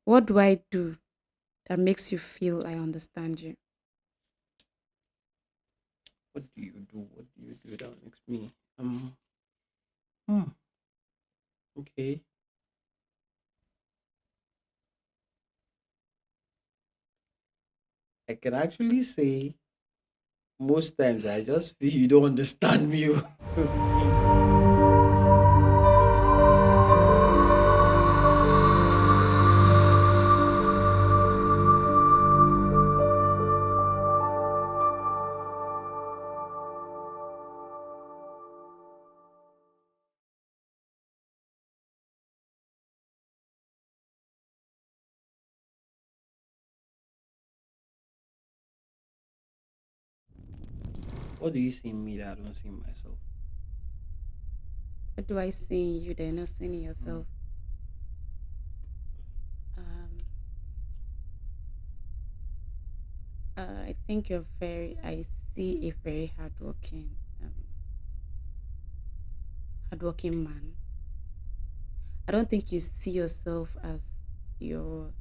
What do I do that makes you feel I understand you? What do you do? What do you do that makes me hmm, okay. I can actually say most times I just feel you don't understand me. What do you see in me that I don't see in myself? What do I see in you that you're not seeing in Mm. yourself? Um, I think I see a very hardworking man. I don't think you see yourself as your,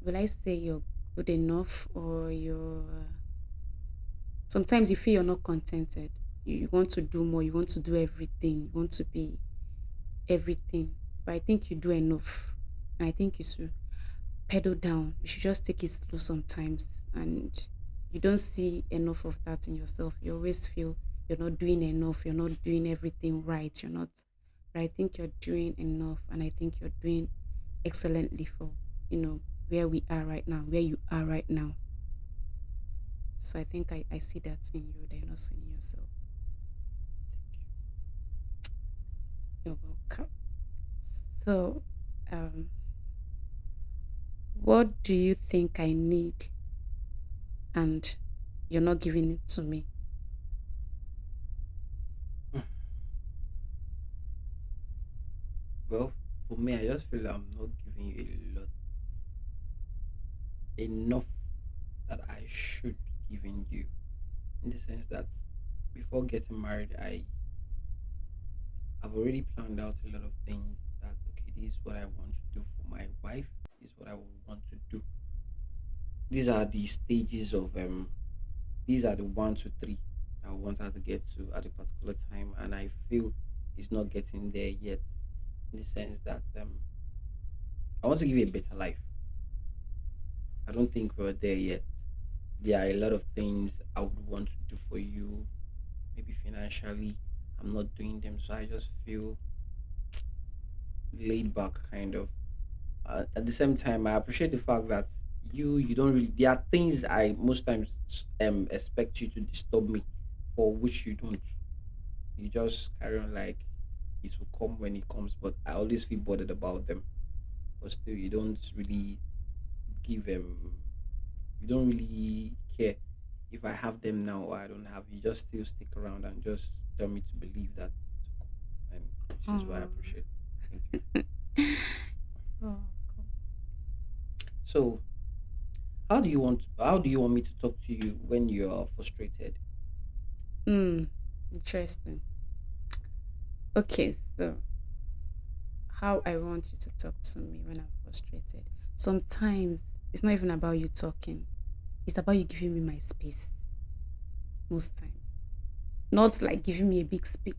will I say you're good enough or sometimes you feel you're not contented. You want to do more, you want to do everything, you want to be everything. But I think you do enough. And I think you should pedal down. You should just take it slow sometimes. And you don't see enough of that in yourself. You always feel you're not doing enough, you're not doing everything right. You're not, but I think you're doing enough and I think you're doing excellently for, where we are right now, where you are right now. So I think I see that in you that you're not seeing yourself. You're welcome. So um what do you think I need and you're not giving it to me? Well, for me, I just feel I'm not giving you a lot enough that I should be giving you. In the sense that before getting married, I've already planned out a lot of things that okay, this is what I want to do for my wife, this is what I would want to do. These are the stages of these are the one to three I want her to get to at a particular time, and I feel it's not getting there yet. In the sense that I want to give you a better life. I don't think we're there yet. There are a lot of things I would want to do for you, maybe financially. I'm not doing them, so I just feel laid back, kind of. At the same time, I appreciate the fact that you don't really. There are things I most times expect you to disturb me, for which you don't. You just carry on like it will come when it comes, but I always feel bothered about them. But still, you don't really give you don't really care if I have them now or I don't have. You just still stick around and just tell me to believe that, and which is what I Oh. appreciate. Thank you. Oh, cool. So, how do you want me to talk to you when you're frustrated? Hmm. Interesting. Okay, so how I want you to talk to me when I'm frustrated. Sometimes it's not even about you talking. It's about you giving me my space. Most times. Not like giving me a big space.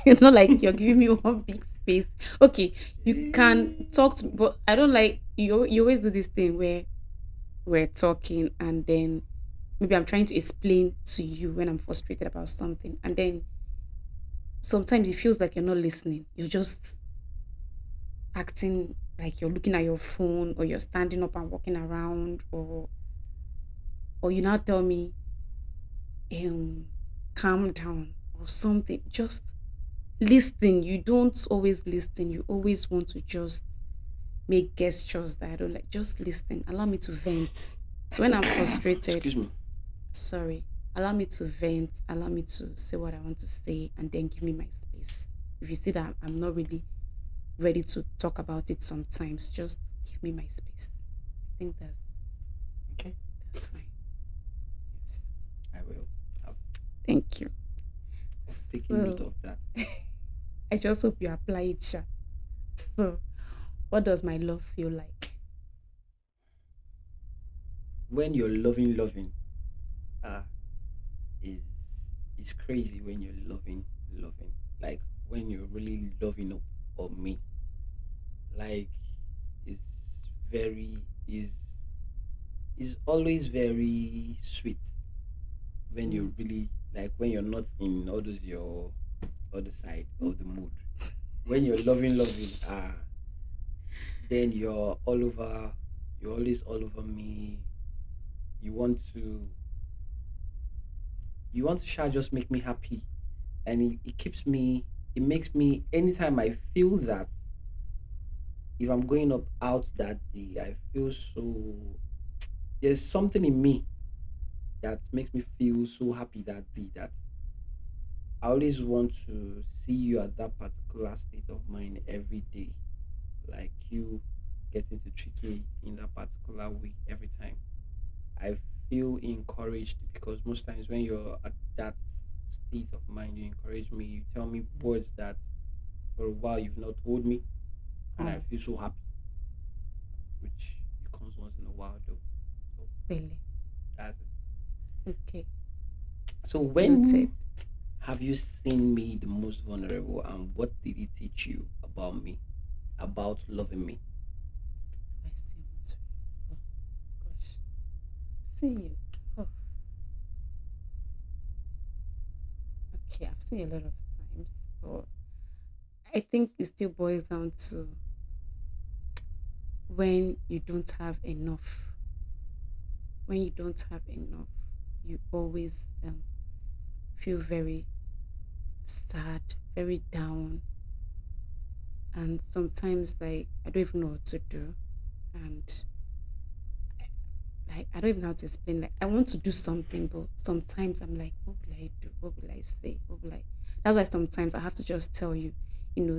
It's not like you're giving me one big space. Okay, you can talk to me, but I don't like you always do this thing where we're talking and then maybe I'm trying to explain to you when I'm frustrated about something. And then sometimes it feels like you're not listening. You're just acting like you're looking at your phone or you're standing up and walking around or you now tell me um calm down or something. Just listen. You don't always listen. You always want to just make gestures that I don't like. Just listen. Allow me to vent. So when I'm frustrated, Excuse me. sorry, allow me to vent, allow me to say what I want to say, and then give me my space. If you see that I'm not really ready to talk about it sometimes, just give me my space. I think Okay, that's fine. Yes. I will. I've, Thank you. I've taken note So of that. I just hope you apply it, Sha. So What does my love feel like? When you're loving, ah, is it's crazy when you're loving. Like when you're really loving up on me. Like it's very is always very sweet when Mm. you're really like when you're not in all those your other side of the mood. When you're loving, then you're always all over me. You want to shall just make me happy. And it keeps me it makes me anytime I feel that if I'm going up out that day, I feel so there's something in me that makes me feel so happy that day that I always want to see you at that particular state of mind every day. Like you getting to treat me in that particular way every time. I feel encouraged because most times when you're at that state of mind, you encourage me, you tell me words that for a while you've not told me, and I Oh, feel so happy, which it comes once in a while though. So really? that's it. Okay. So Noted. when have you seen me the most vulnerable and what did it teach you about me, about loving me? Have I seen what's oh gosh. Seen you. Oh, okay. I've seen a lot of times, but I think it still boils down to when you don't have enough. When you don't have enough, you always feel very sad, very down, and sometimes like I don't even know what to do, and like I don't even know how to explain. Like I want to do something, but sometimes I'm like, what will I do? What will I say? What will I? That's why sometimes I have to just tell you,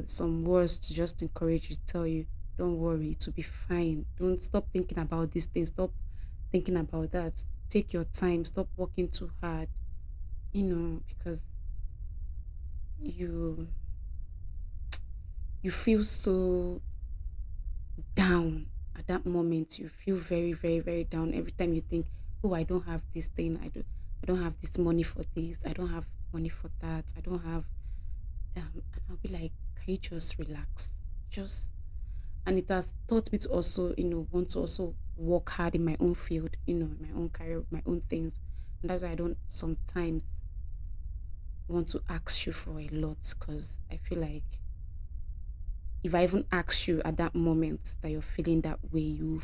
some words to just encourage you. Tell you, don't worry, it will be fine. Don't stop thinking about these things. Stop thinking about that. Take your time. Stop working too hard. Because you you feel so down at that moment. You feel very, very, very down every time you think, oh, I don't have this thing. I don't have this money for this. I don't have money for that. I don't have and I'll be like, can you just relax? Just and it has taught me to also, want to also work hard in my own field, in my own career, my own things. And that's why I don't sometimes want to ask you for a lot because I feel like if I even ask you at that moment that you're feeling that way, you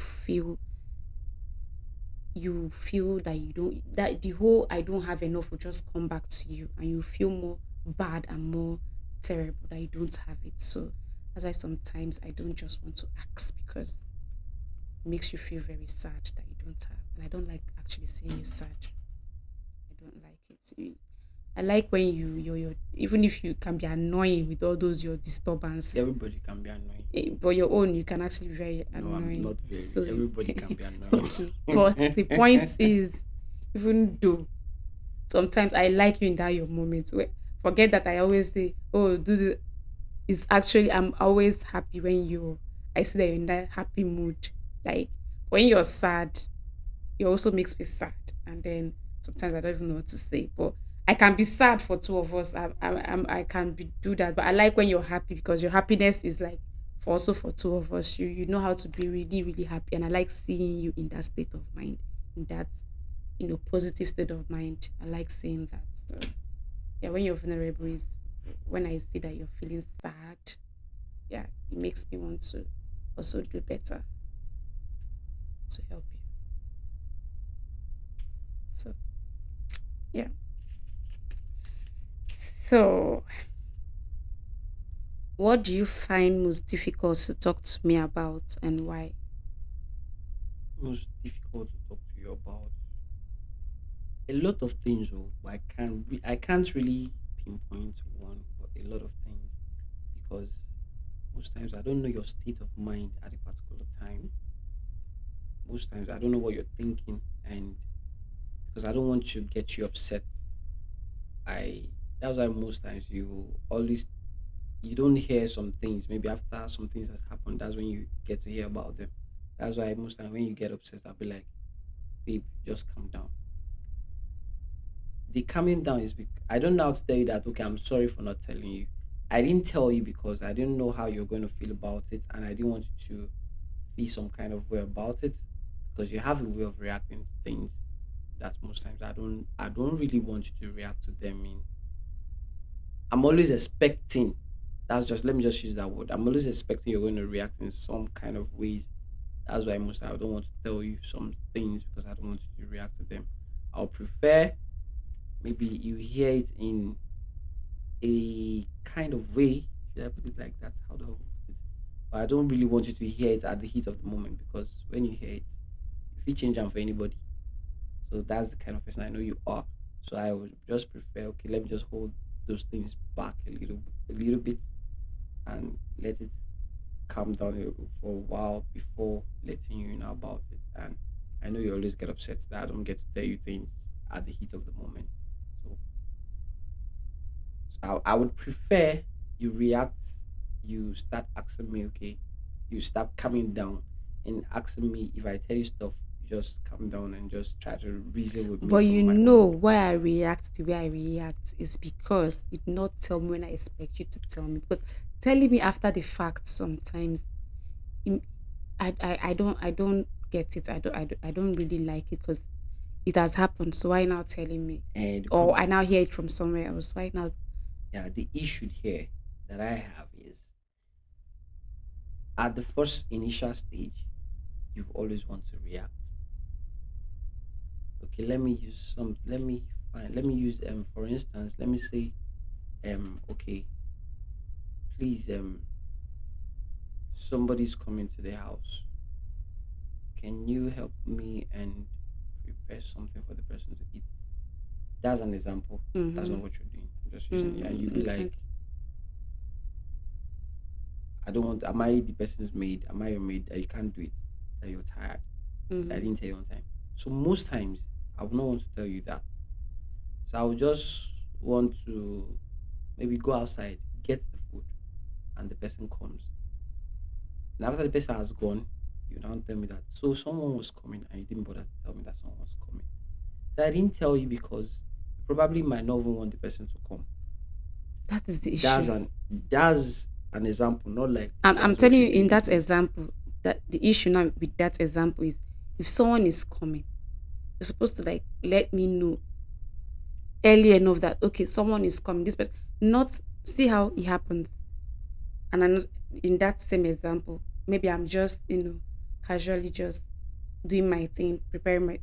feel that you don't that the whole I don't have enough will just come back to you and you feel more bad and more terrible that you don't have it. So that's why sometimes I don't just want to ask because it makes you feel very sad that you don't have. And I don't like actually seeing you sad. I don't like it. I like when you're even if you can be annoying with all those your disturbance, Everybody can be annoying. but your own you can actually be very No, I'm annoying. not very. So Everybody can be annoying. okay. But the point is even though sometimes I like you in that your moment. Forget that I always say, oh, do the it's actually I'm always happy when I see that you're in that happy mood. Like when you're sad, it also makes me sad. And then sometimes I don't even know what to say. But I can be sad for two of us. I can do that. But I like when you're happy because your happiness is like for also for two of us. You know how to be really, really happy. And I like seeing you in that state of mind, in that, positive state of mind. I like seeing that. So yeah, when you're vulnerable is when I see that you're feeling sad. Yeah, it makes me want to also do better to help you. So yeah. So what do you find most difficult to talk to me about and why? Most difficult to talk to you about a lot of things. Oh, I can't really pinpoint one, but a lot of things because most times I don't know your state of mind at a particular time. Most times I don't know what you're thinking, and because I don't want to get you upset, I that's why most times you don't hear some things. Maybe after some things has happened, that's when you get to hear about them. That's why most time when you get upset, I'll be like, babe, just calm down. The calming down is I don't know how to tell you that, okay, I'm sorry for not telling you. I didn't tell you because I didn't know how you're going to feel about it, and I didn't want you to feel some kind of way about it, because you have a way of reacting to things that most times I don't really want you to react to them in. I'm always expecting, that's just, let me just use that word. I'm always expecting you're going to react in some kind of ways. That's why most I don't want to tell you some things, because I don't want you to react to them. I'll prefer maybe you hear it in a kind of way. Should I put it like that? How do I put it? But I don't really want you to hear it at the heat of the moment, because when you hear it, if you change them for anybody. So that's the kind of person I know you are. So I would just prefer, okay, let me just hold those things back a little bit, and let it calm down for a while before letting you know about it. And I know you always get upset that I don't get to tell you things at the heat of the moment. So I would prefer you react, you start asking me, okay, you start calming down and asking me if I tell you stuff, you just calm down and just try to reason with me But from you my own. know why I react the way I react is because you did not tell me when I expect you to tell me. Because telling me after the fact sometimes, im- I don't get it. I don't really like it because it has happened. So why now telling me? And the Or I problem, now hear it from somewhere else. Why now? yeah, the issue here that I have is at the first initial stage, you always want to react. Okay, let me use for instance, let me say okay, please somebody's coming to the house. Can you help me and prepare something for the person to eat? That's an example. That's Mm-hmm. not what you're doing. I'm just using it. And you'll be Okay. like, I don't want, am I the person's maid? Am I your maid that you can't do it? That you're tired? That I Mm-hmm. didn't tell you on time. So most times I would not want to tell you that. So I would just want to maybe go outside, get the food, and the person comes. And after the person has gone, you now tell me that so someone was coming and you didn't bother to tell me that someone was coming. So I didn't tell you because you probably might not even want the person to come. That is the That's issue. an that's an example, not like I'm that's what telling you're you in doing that again. example that the issue now with that example is if someone is coming, you're supposed to like let me know early enough that okay, someone is coming. This person, not see how it happens. And I'm, in that same example, maybe I'm just casually just doing my thing, preparing my.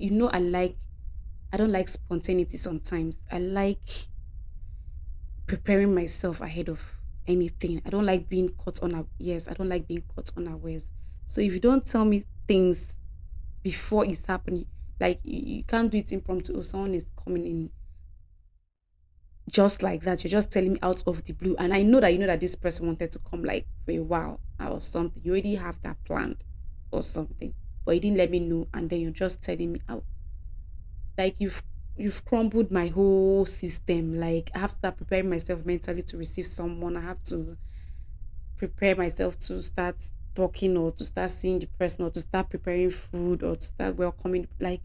I don't like spontaneity sometimes. I like preparing myself ahead of anything. I don't like being caught on a yes. I don't like being caught unawares. So if you don't tell me things before it's happening, like you can't do it impromptu. Oh, someone is coming in just like that. You're just telling me out of the blue. And I know that you know that this person wanted to come like for a while or something. You already have that planned or something. But you didn't let me know and then you're just telling me out. Like you've crumbled my whole system. Like I have to start preparing myself mentally to receive someone. I have to prepare myself to start talking or to start seeing the person or to start preparing food or to start welcoming. Like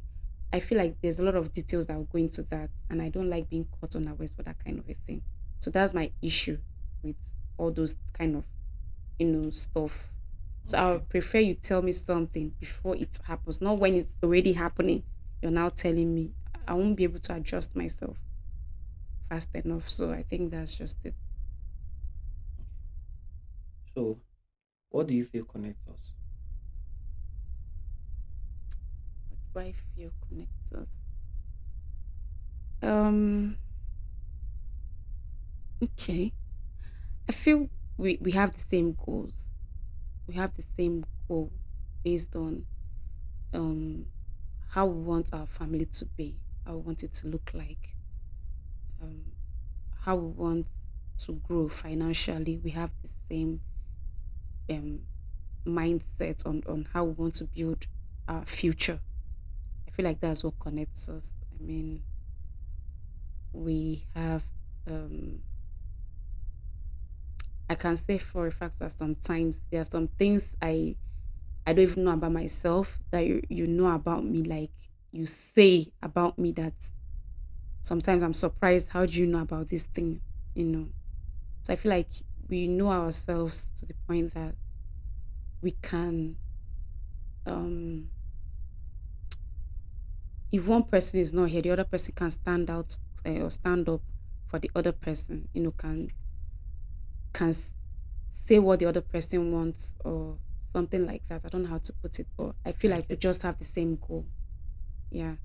I feel like there's a lot of details that will go into that, and I don't like being caught unawares for that kind of a thing. So that's my issue with all those kind of stuff. So I Okay. would prefer you tell me something before it happens, not when it's already happening. You're now telling me I won't be able to adjust myself fast enough. So I think that's just it. So what do you feel connects us? What do I feel connects us? Um. Okay. I feel we have the same goals. We have the same goal based on um how we want our family to be, how we want it to look like, um, how we want to grow financially. We have the same um mindset on how we want to build our future. I feel like that's what connects us. I mean, we have um I can say for a fact that sometimes there are some things I don't even know about myself that you know about me, like you say about me that sometimes I'm surprised. How do you know about this thing? You know. So I feel like we know ourselves to the point that we can um if one person is not here, the other person can stand out or stand up for the other person, can say what the other person wants or something like that. I don't know how to put it, but I feel I like we get just have the same goal. Yeah.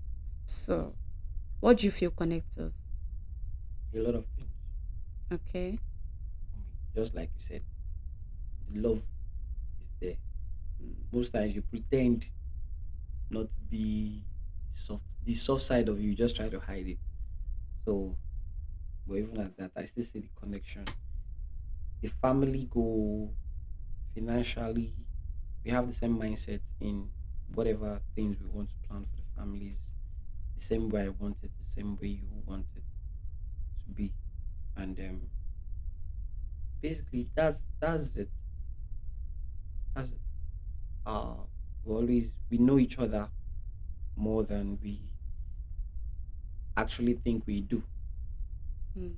So, what do you feel connects us? a lot of things Okay. for me. Just like you said, the love is there. Most times you pretend not to be the soft side of you, just try to hide it. So, but even at that, I still see the connection. The family goal, financially, we have the same mindset in whatever things we want to plan for the families. The same way I want it, the same way you want it to be. And basically, that's it. That's it. Uh, we know each other more than we actually think we do. Mm.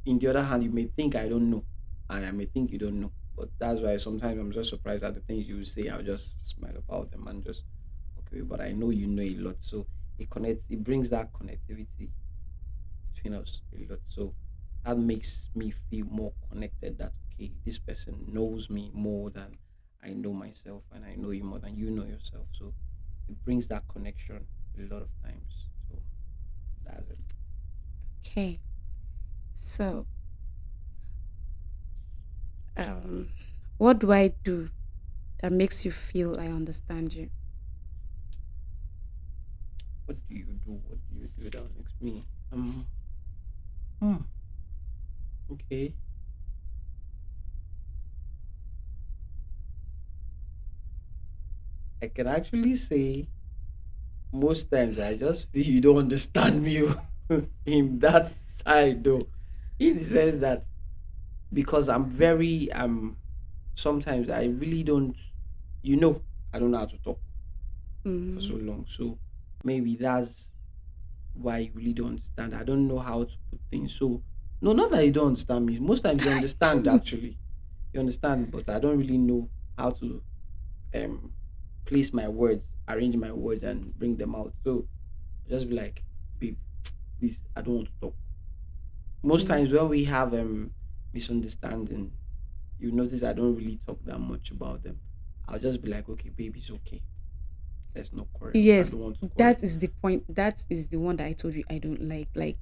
In the other hand, you may think I don't know, and I may think you don't know. But that's why sometimes I'm just surprised at the things you say. I'll just smile about them and just okay. But I know you know a lot, so it connects. It brings that connectivity between us a lot. So that makes me feel more connected. That okay, this person knows me more than I know myself, and I know you more than you know yourself. So it brings that connection a lot of times. So that's it. Okay. So, um, what do I do that makes you feel I understand you? What do you do? What do you do that makes me hmm, okay. I can actually say most times I just feel you don't understand me in that side though. In the sense that because I'm very sometimes I really don't you know I don't know how to talk for so Mm. long. So maybe that's why you really don't understand. I don't know how to put things. So no, not that you don't understand me. Most times you understand actually. You understand, but I don't really know how to um place my words, arrange my words and bring them out. So just be like, babe, please, I don't want to talk. Most Mm. times when we have misunderstanding, you notice I don't really talk that much about them. I'll just be like, okay, babe, it's okay. There's no quarrel. I Yes, don't want to quarrel. that is the point. That is the one that I told you I don't like. Like,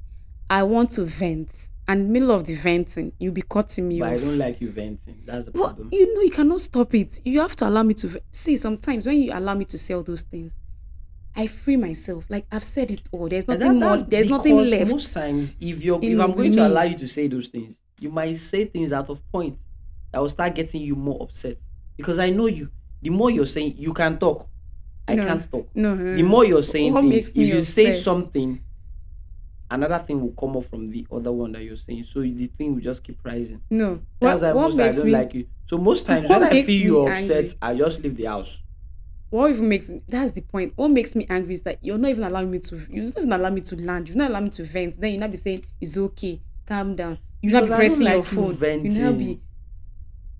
I want to vent, and middle of the venting, you'll be cutting me But I don't off. like you venting. That's the But problem. you know, you cannot stop it. You have to allow me to see. Sometimes when you allow me to say all those things, I free myself. Like I've said it all. There's And nothing more. that's There's nothing because most left times if I'm in going to allow me. you to say those things, you might say things out of point that will start getting you more upset. Because I know you. The more you're saying you can talk, I No, can't talk. no, no, The no. more you're saying What things, makes if me you say upset? something, another thing will come up from the other one that you're saying. So the thing will just keep rising. No. That's What why what most I makes don't me like you. So most times when what I makes feel me you're upset, angry? I just leave the house. What even makes me, that's the point. What makes me angry is that you're not even allowing me to, you're not even allowing me to land, you're not allowing me to vent. Then you not be saying it's okay, calm down. You not Because be I don't pressing your like you phone. You not be venting.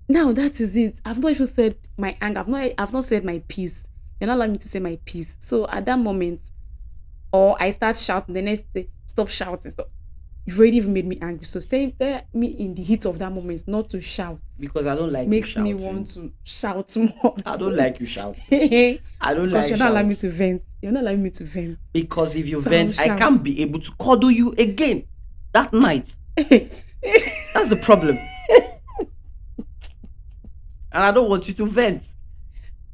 now that is it. I've not even said my anger. I've not said my piece. You're not allowing me to say my piece. So at that moment, or I start shouting, the next day, stop shouting, stop. You've already even made me angry. So say that me in the heat of that moment, not to shout, Because I don't like you makes me want shouting. to shout more. I don't So like you shouting. I don't because like you're not allowing me shout. to vent. You're not allowing me to vent. Because if you So I'll vent, I shout. can't be able to cuddle you again that night. That's the problem. And I don't want you to vent.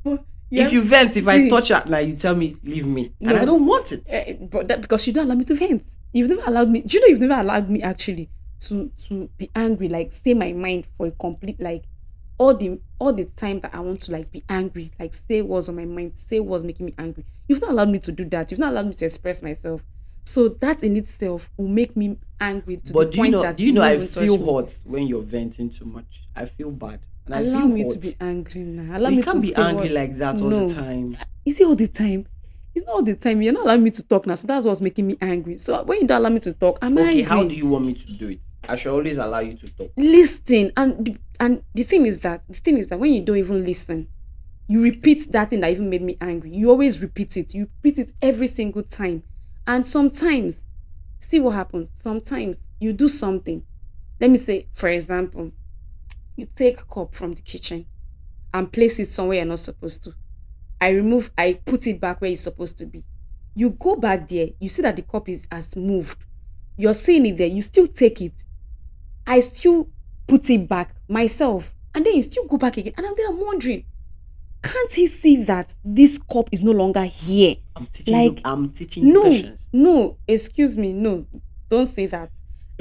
But If yeah, you vent, if I see, touch at night, you tell me, leave me. And I no, don't want it. but that because you don't allow me to vent. You've never allowed me. Do you know you've never allowed me actually to be angry, like say my mind for a complete like all the time that I want to like be angry, like say what's on my mind, say what's making me angry. You've not allowed me to do that. You've not allowed me to express myself. So that in itself will make me angry to the But point do that you you know won't I even touch feel me. hot when you're venting too much. I feel bad and I Allow feel me to be hot. angry now. Allow But you me can't to be say angry what. like that all the No. time. Is it all the time? It's not all the time. You're not allowing me to talk now. So that's what's making me angry. So when you don't allow me to talk, I'm Okay, how do angry. you want me to do it? I should always allow you to talk. Listen. And the thing is that when you don't even listen, you repeat that thing that even made me angry. You always repeat it. You repeat it every single time. And sometimes, see what happens. Sometimes you do something. Let me say, for example, you take a cup from the kitchen and place it somewhere you're not supposed to. I put it back where it's supposed to be. You go back there, you see that the cup is has moved. You're seeing it there, you still take it. I still put it back myself. And then you still go back again. And I'm wondering, can't he see that this cup is no longer here? Like, I'm teaching you no, patience. no, excuse me, no, don't say that.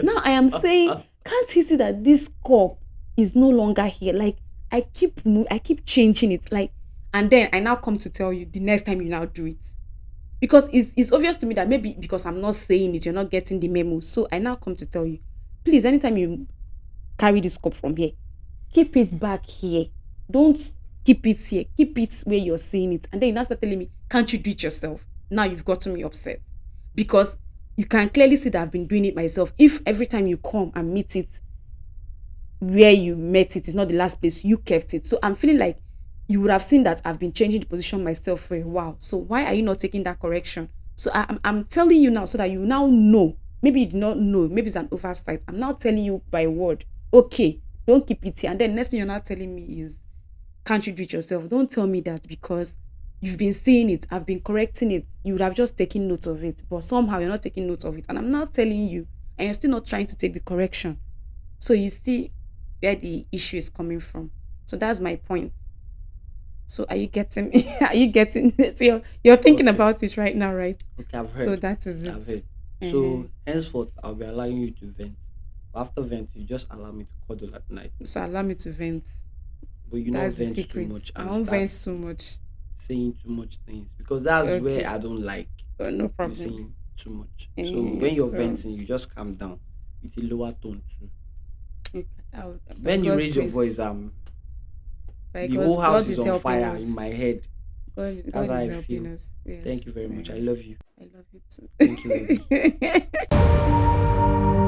Now I am saying, can't he see that this cup is no longer here? Like, I keep changing it. Like, and then I now come to tell you the next time you now do it. Because it's obvious to me that maybe because I'm not saying it, you're not getting the memo. So I now come to tell you, please, anytime you carry this cup from here, keep it back here. Don't keep it here. Keep it where you're seeing it. And then you now start telling me, can't you do it yourself? Now you've gotten me upset. Because you can clearly see that I've been doing it myself. If every time you come and meet it where you met it is not the last place you kept it. So I'm feeling like you would have seen that I've been changing the position myself for a while. So why are you not taking that correction? So I'm telling you now so that you now know. Maybe you did not know. Maybe it's an oversight. I'm now telling you by word. Okay, don't keep it here. And then next thing you're not telling me is, can't you do it yourself? Don't tell me that because you've been seeing it. I've been correcting it. You would have just taken note of it. But somehow you're not taking note of it. And I'm now telling you, and you're still not trying to take the correction. So you see where the issue is coming from. So that's my point. So are you getting me? Are you getting this? So you're thinking Okay, about it right now, right? okay, I've So heard. that is it. I've heard. Uh-huh. So henceforth, I'll be allowing you to vent. After vent, you just allow me to cuddle at night. So allow me to vent. But you not That's the vent too secret. much I and won't start vent too much. saying too much things because that's where Okay. I don't like No you problem. saying too much. So when you're So venting, you just calm down with a lower tone too. okay, by When you God's raise your grace, voice, by the whole house God is is on helping fire in us. my head. That's God how is I helping feel. us. Yes. Thank you very much. I love you. I love you Thank you, lady. too.